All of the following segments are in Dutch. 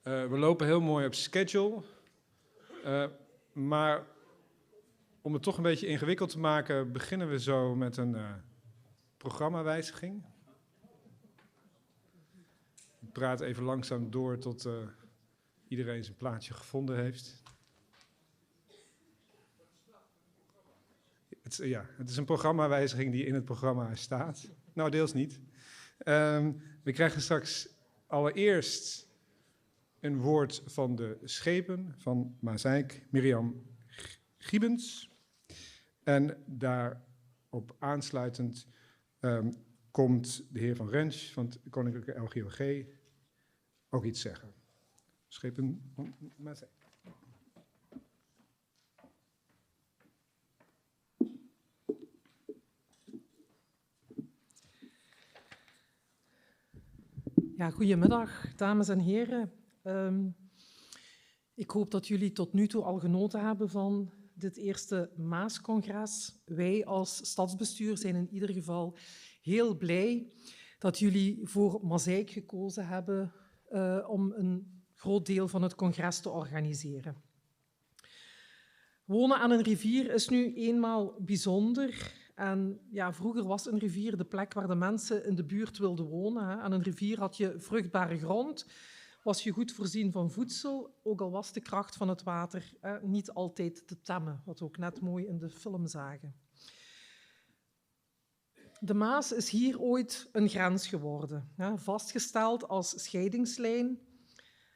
We lopen heel mooi op schedule. Maar om het toch een beetje ingewikkeld te maken, beginnen we zo met een programmawijziging. Ik praat even langzaam door tot iedereen zijn plaatsje gevonden heeft. Het is een programmawijziging die in het programma staat. Nou, deels niet. We krijgen straks allereerst een woord van de schepen van Maaseik, Mirjam Giebens. En daarop aansluitend komt de heer Van Rens van het Koninklijke LGOG ook iets zeggen. Schepen van Maaseik. Ja, goedemiddag, dames en heren. Ik hoop dat jullie tot nu toe al genoten hebben van dit eerste Maascongres. Wij als stadsbestuur zijn in ieder geval heel blij dat jullie voor Maaseik gekozen hebben om een groot deel van het congres te organiseren. Wonen aan een rivier is nu eenmaal bijzonder. En ja, vroeger was een rivier de plek waar de mensen in de buurt wilden wonen. Aan een rivier had je vruchtbare grond, was je goed voorzien van voedsel, ook al was de kracht van het water niet altijd te temmen, wat we ook net mooi in de film zagen. De Maas is hier ooit een grens geworden, vastgesteld als scheidingslijn,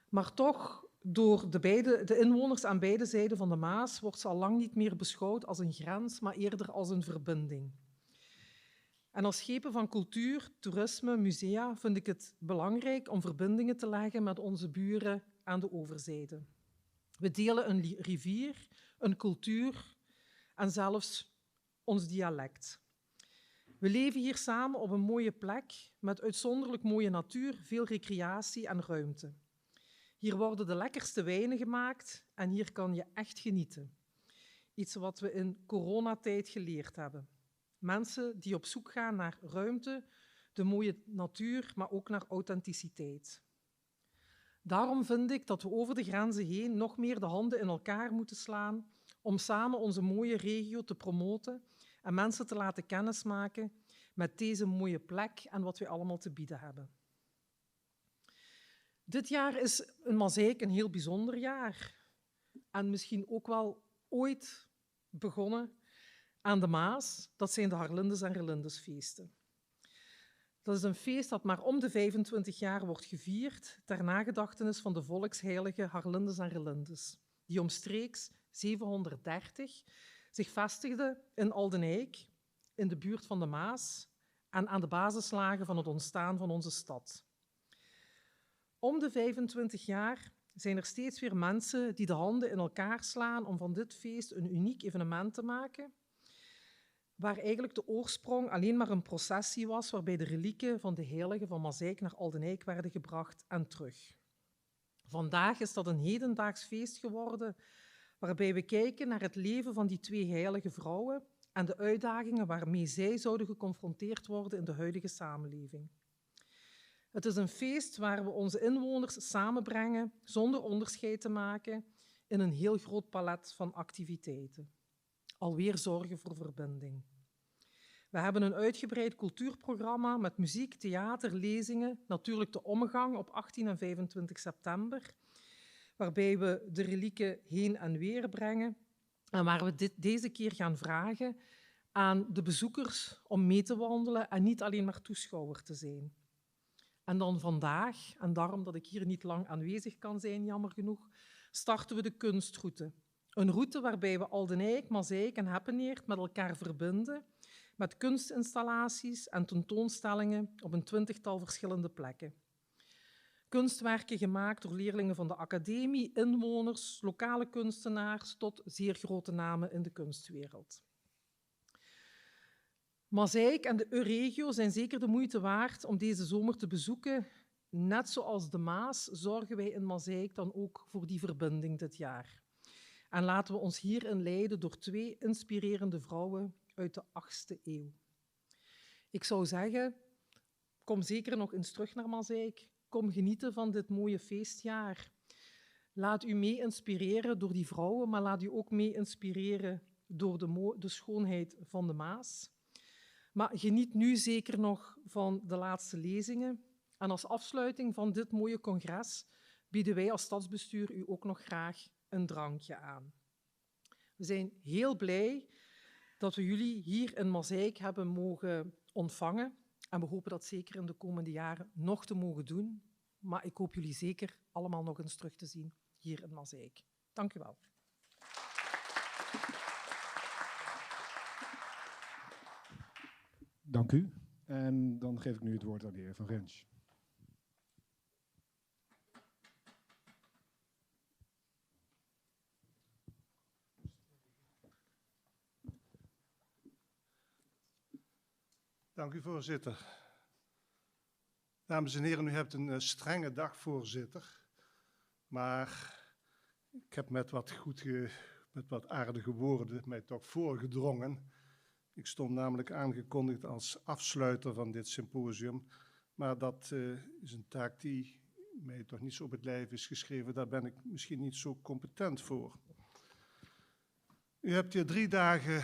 maar toch door de inwoners aan beide zijden van de Maas wordt ze al lang niet meer beschouwd als een grens, maar eerder als een verbinding. En als schepen van cultuur, toerisme, musea vind ik het belangrijk om verbindingen te leggen met onze buren aan de overzijde. We delen een rivier, een cultuur en zelfs ons dialect. We leven hier samen op een mooie plek met uitzonderlijk mooie natuur, veel recreatie en ruimte. Hier worden de lekkerste wijnen gemaakt en hier kan je echt genieten. Iets wat we in coronatijd geleerd hebben. Mensen die op zoek gaan naar ruimte, de mooie natuur, maar ook naar authenticiteit. Daarom vind ik dat we over de grenzen heen nog meer de handen in elkaar moeten slaan om samen onze mooie regio te promoten en mensen te laten kennismaken met deze mooie plek en wat we allemaal te bieden hebben. Dit jaar is in Maaseik een heel bijzonder jaar. En misschien ook wel ooit begonnen aan de Maas. Dat zijn de Harlindes en Relindesfeesten. Dat is een feest dat maar om de 25 jaar wordt gevierd ter nagedachtenis van de volksheilige Harlindes en Relindes, die omstreeks 730 zich vestigden in Aldenijk, in de buurt van de Maas en aan de basis lagen van het ontstaan van onze stad. Om de 25 jaar zijn er steeds weer mensen die de handen in elkaar slaan om van dit feest een uniek evenement te maken, waar eigenlijk de oorsprong alleen maar een processie was waarbij de relieken van de heiligen van Maaseik naar Aldenijk werden gebracht en terug. Vandaag is dat een hedendaags feest geworden, waarbij we kijken naar het leven van die twee heilige vrouwen en de uitdagingen waarmee zij zouden geconfronteerd worden in de huidige samenleving. Het is een feest waar we onze inwoners samenbrengen zonder onderscheid te maken in een heel groot palet van activiteiten. Alweer zorgen voor verbinding. We hebben een uitgebreid cultuurprogramma met muziek, theater, lezingen, natuurlijk de omgang op 18 en 25 september, waarbij we de relieken heen en weer brengen en waar we deze keer gaan vragen aan de bezoekers om mee te wandelen en niet alleen maar toeschouwer te zijn. En dan vandaag, en daarom dat ik hier niet lang aanwezig kan zijn, jammer genoeg, starten we de kunstroute. Een route waarbij we Aldenijk, Maaseik en Heppeneert met elkaar verbinden, met kunstinstallaties en tentoonstellingen op een 20-tal verschillende plekken. Kunstwerken gemaakt door leerlingen van de academie, inwoners, lokale kunstenaars tot zeer grote namen in de kunstwereld. Maaseik en de Euregio zijn zeker de moeite waard om deze zomer te bezoeken. Net zoals de Maas zorgen wij in Maaseik dan ook voor die verbinding dit jaar. En laten we ons hierin leiden door twee inspirerende vrouwen uit de 8e eeuw. Ik zou zeggen, kom zeker nog eens terug naar Maaseik. Kom genieten van dit mooie feestjaar. Laat u mee inspireren door die vrouwen, maar laat u ook mee inspireren door de schoonheid van de Maas. Maar geniet nu zeker nog van de laatste lezingen. En als afsluiting van dit mooie congres bieden wij als stadsbestuur u ook nog graag een drankje aan. We zijn heel blij dat we jullie hier in Mazeik hebben mogen ontvangen. En we hopen dat zeker in de komende jaren nog te mogen doen. Maar ik hoop jullie zeker allemaal nog eens terug te zien hier in Mazeik. Dank u wel. Dank u. En dan geef ik nu het woord aan de heer Van Rens. Dank u, voorzitter. Dames en heren, u hebt een strenge dag, voorzitter. Maar ik heb met wat aardige woorden mij toch voorgedrongen. Ik stond namelijk aangekondigd als afsluiter van dit symposium. Maar dat is een taak die mij toch niet zo op het lijf is geschreven. Daar ben ik misschien niet zo competent voor. U hebt hier 3 dagen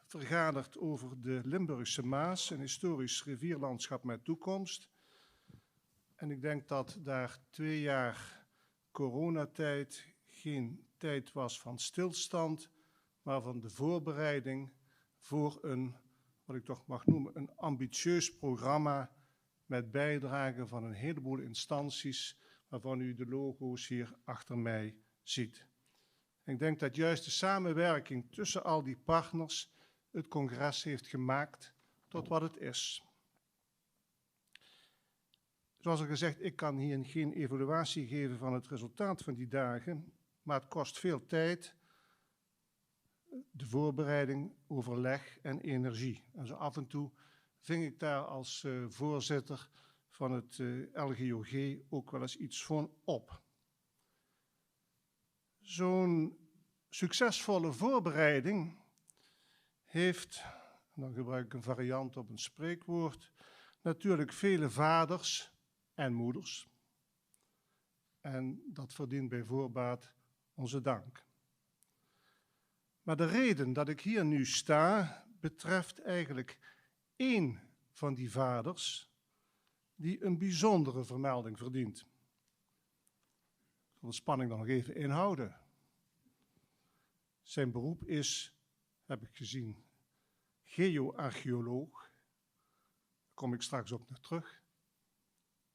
vergaderd over de Limburgse Maas, een historisch rivierlandschap met toekomst. En ik denk dat daar 2 jaar coronatijd geen tijd was van stilstand, maar van de voorbereiding voor een, wat ik toch mag noemen, een ambitieus programma met bijdrage van een heleboel instanties, waarvan u de logo's hier achter mij ziet. Ik denk dat juist de samenwerking tussen al die partners het congres heeft gemaakt tot wat het is. Zoals al gezegd, ik kan hier geen evaluatie geven van het resultaat van die dagen, maar het kost veel tijd, de voorbereiding, overleg en energie. En zo af en toe ving ik daar als voorzitter van het LGOG ook wel eens iets van op. Zo'n succesvolle voorbereiding heeft, en dan gebruik ik een variant op een spreekwoord, natuurlijk vele vaders en moeders. En dat verdient bij voorbaat onze dank. Maar de reden dat ik hier nu sta, betreft eigenlijk 1 van die vaders die een bijzondere vermelding verdient. Ik wil de spanning dan nog even inhouden. Zijn beroep is, heb ik gezien, geoarcheoloog. Daar kom ik straks op naar terug.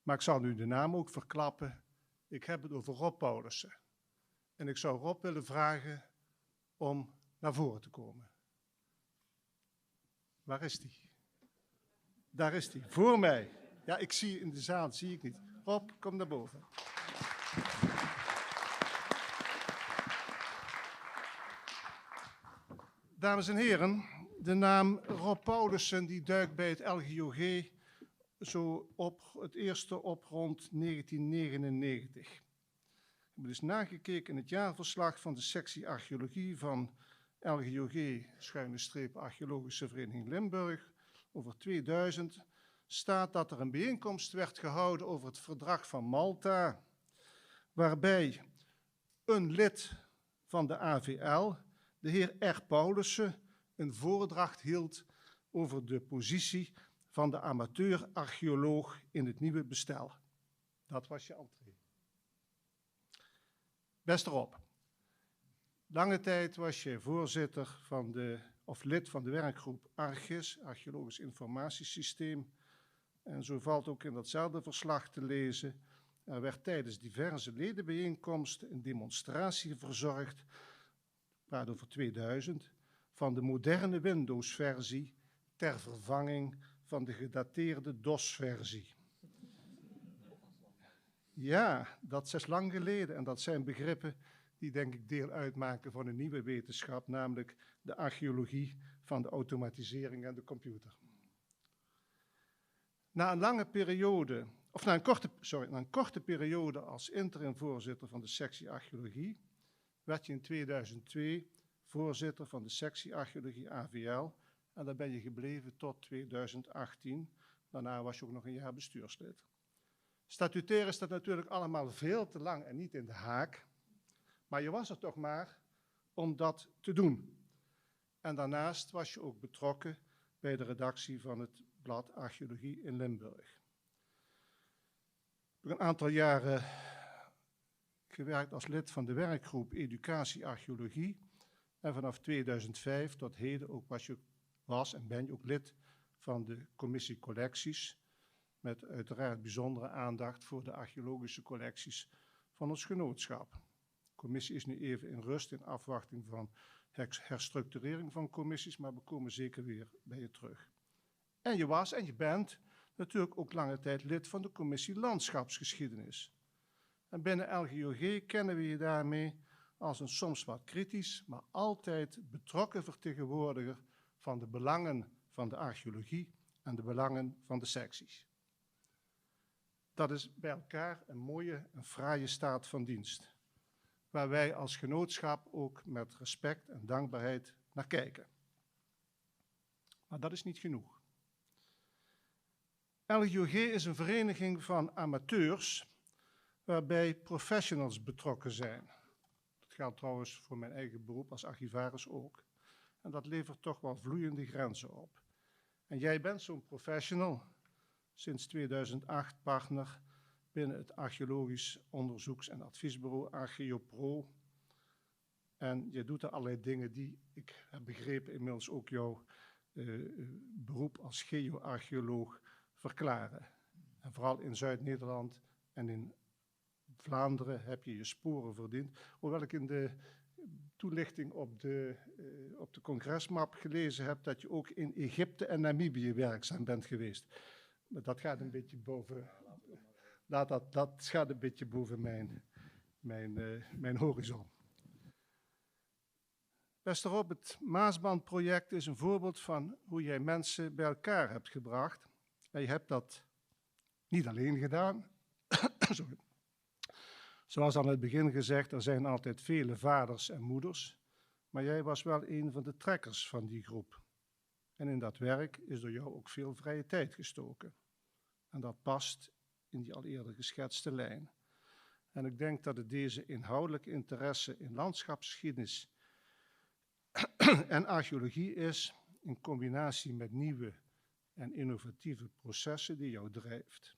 Maar ik zal nu de naam ook verklappen. Ik heb het over Rob Paulussen. En ik zou Rob willen vragen om naar voren te komen. Waar is hij? Daar is hij, voor mij. Ja, ik zie in de zaal, zie ik niet. Rob, kom naar boven. Dames en heren, de naam Rob Paulussen die duikt bij het LGOG zo op, het eerste op rond 1999. Ik heb dus nagekeken in het jaarverslag van de sectie archeologie van LGOG-Archeologische Vereniging Limburg over 2000 staat dat er een bijeenkomst werd gehouden over het verdrag van Malta, waarbij een lid van de AVL, de heer R. Paulussen, een voordracht hield over de positie van de amateur-archeoloog in het nieuwe bestel. Dat was je entree. Beste Rob, lange tijd was je voorzitter van of lid van de werkgroep ARGIS, Archeologisch Informatiesysteem. En zo valt ook in datzelfde verslag te lezen, er werd tijdens diverse ledenbijeenkomsten een demonstratie verzorgd, ik praat over 2000, van de moderne Windows-versie ter vervanging van de gedateerde DOS-versie. Ja, dat is lang geleden en dat zijn begrippen die denk ik deel uitmaken van een nieuwe wetenschap, namelijk de archeologie van de automatisering en de computer. Na een korte periode als interim-voorzitter van de sectie archeologie, werd je in 2002 voorzitter van de sectie archeologie AVL en daar ben je gebleven tot 2018. Daarna was je ook nog een jaar bestuurslid. Statutair is dat natuurlijk allemaal veel te lang en niet in de haak. Maar je was er toch maar om dat te doen. En daarnaast was je ook betrokken bij de redactie van het blad Archeologie in Limburg. Ik heb een aantal jaren gewerkt als lid van de werkgroep Educatie Archeologie. En vanaf 2005 tot heden ook ben je ook lid van de commissie collecties. Met uiteraard bijzondere aandacht voor de archeologische collecties van ons genootschap. De commissie is nu even in rust in afwachting van herstructurering van commissies, maar we komen zeker weer bij je terug. En je was en je bent natuurlijk ook lange tijd lid van de commissie Landschapsgeschiedenis. En binnen LGOG kennen we je daarmee als een soms wat kritisch, maar altijd betrokken vertegenwoordiger van de belangen van de archeologie en de belangen van de secties. Dat is bij elkaar een mooie, een fraaie staat van dienst, waar wij als genootschap ook met respect en dankbaarheid naar kijken. Maar dat is niet genoeg. LGOG is een vereniging van amateurs waarbij professionals betrokken zijn. Dat geldt trouwens voor mijn eigen beroep als archivaris ook. En dat levert toch wel vloeiende grenzen op. En jij bent zo'n professional, sinds 2008 partner binnen het Archeologisch Onderzoeks- en Adviesbureau ArcheoPro. En je doet er allerlei dingen die, ik heb begrepen, inmiddels ook jouw beroep als geoarcheoloog verklaren. En vooral in Zuid-Nederland en in Vlaanderen heb je je sporen verdiend. Hoewel ik in de toelichting op de congresmap gelezen heb dat je ook in Egypte en Namibië werkzaam bent geweest. Maar dat gaat een beetje boven, dat gaat een beetje boven mijn horizon. Beste Rob, het Maasbandproject is een voorbeeld van hoe jij mensen bij elkaar hebt gebracht. En je hebt dat niet alleen gedaan. Sorry. Zoals aan het begin gezegd, er zijn altijd vele vaders en moeders, maar jij was wel een van de trekkers van die groep. En in dat werk is door jou ook veel vrije tijd gestoken. En dat past in die al eerder geschetste lijn. En ik denk dat het deze inhoudelijke interesse in landschapsgeschiedenis en archeologie is, in combinatie met nieuwe en innovatieve processen die jou drijft.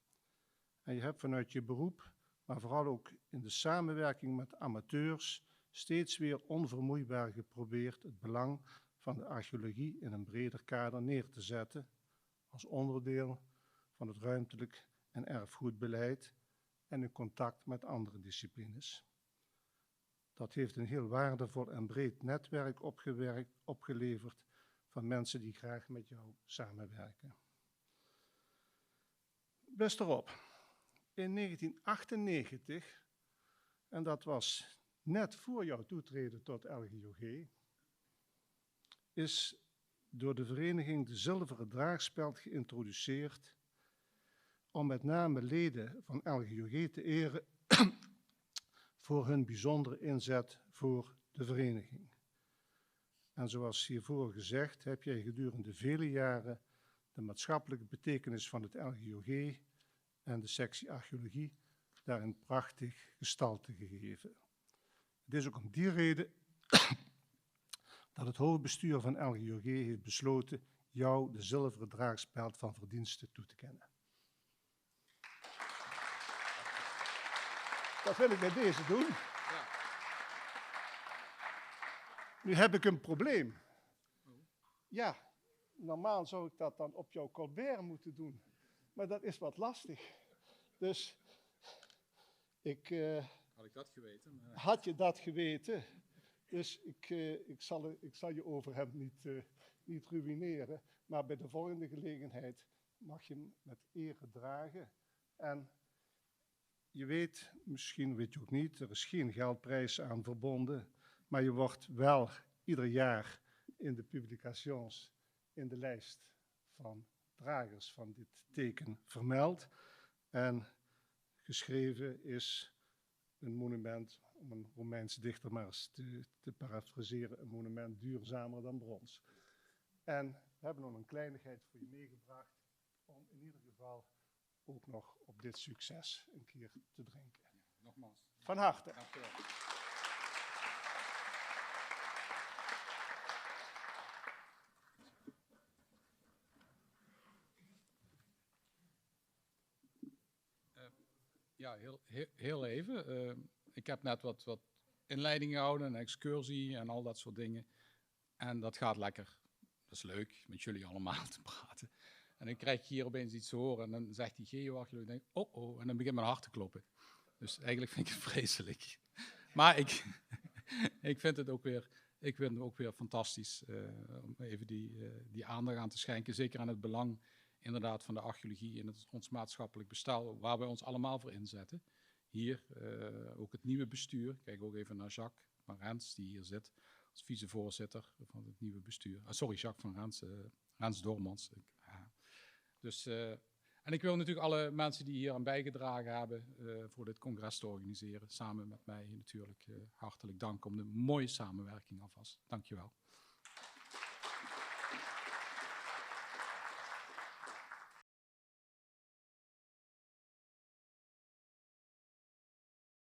En je hebt vanuit je beroep, maar vooral ook in de samenwerking met amateurs, steeds weer onvermoeibaar geprobeerd het belang van de archeologie in een breder kader neer te zetten, als onderdeel van het ruimtelijk en erfgoedbeleid en in contact met andere disciplines. Dat heeft een heel waardevol en breed netwerk opgeleverd van mensen die graag met jou samenwerken. Beste Rob, in 1998, en dat was net voor jouw toetreden tot LGOG, is door de vereniging de zilveren draagspeld geïntroduceerd om met name leden van LGOG te eren voor hun bijzondere inzet voor de vereniging. En zoals hiervoor gezegd, heb jij gedurende vele jaren de maatschappelijke betekenis van het LGOG en de sectie archeologie daarin prachtig gestalte gegeven. Het is ook om die reden dat het hoofdbestuur van LGOG heeft besloten jou de zilveren draagspeld van verdiensten toe te kennen. Dat wil ik bij deze doen. Ja. Nu heb ik een probleem. Ja, normaal zou ik dat dan op jouw Colbert moeten doen. Maar dat is wat lastig. Dus Had ik dat geweten? Maar... Had je dat geweten? Dus ik zal je over hem niet ruïneren. Maar bij de volgende gelegenheid mag je hem met ere dragen. En je weet, misschien weet je ook niet, er is geen geldprijs aan verbonden. Maar je wordt wel ieder jaar in de publications in de lijst van dragers van dit teken vermeld. En geschreven is een monument, om een Romeinse dichter maar eens te parafraseren, een monument duurzamer dan brons. En we hebben nog een kleinigheid voor je meegebracht, om in ieder geval ook nog op dit succes een keer te drinken. Ja, nogmaals. Van harte. Dank je wel. Ja, heel even. Ik heb net wat inleiding gehouden, een excursie en al dat soort dingen. En dat gaat lekker. Dat is leuk, met jullie allemaal te praten. En dan krijg je hier opeens iets te horen en dan zegt die Geo-archeoloog, ik denk, oh, en dan begint mijn hart te kloppen. Dus eigenlijk vind ik het vreselijk. Maar ik vind het ook weer fantastisch om even die aandacht aan te schenken. Zeker aan het belang inderdaad van de archeologie in ons maatschappelijk bestel, waar wij ons allemaal voor inzetten. Hier ook het nieuwe bestuur. Kijk ook even naar Jacques van Rens, die hier zit als vicevoorzitter van het nieuwe bestuur. Jacques van Rens, Rens Doormans. En ik wil natuurlijk alle mensen die hier aan bijgedragen hebben voor dit congres te organiseren, samen met mij natuurlijk hartelijk dank om de mooie samenwerking alvast. Dankjewel.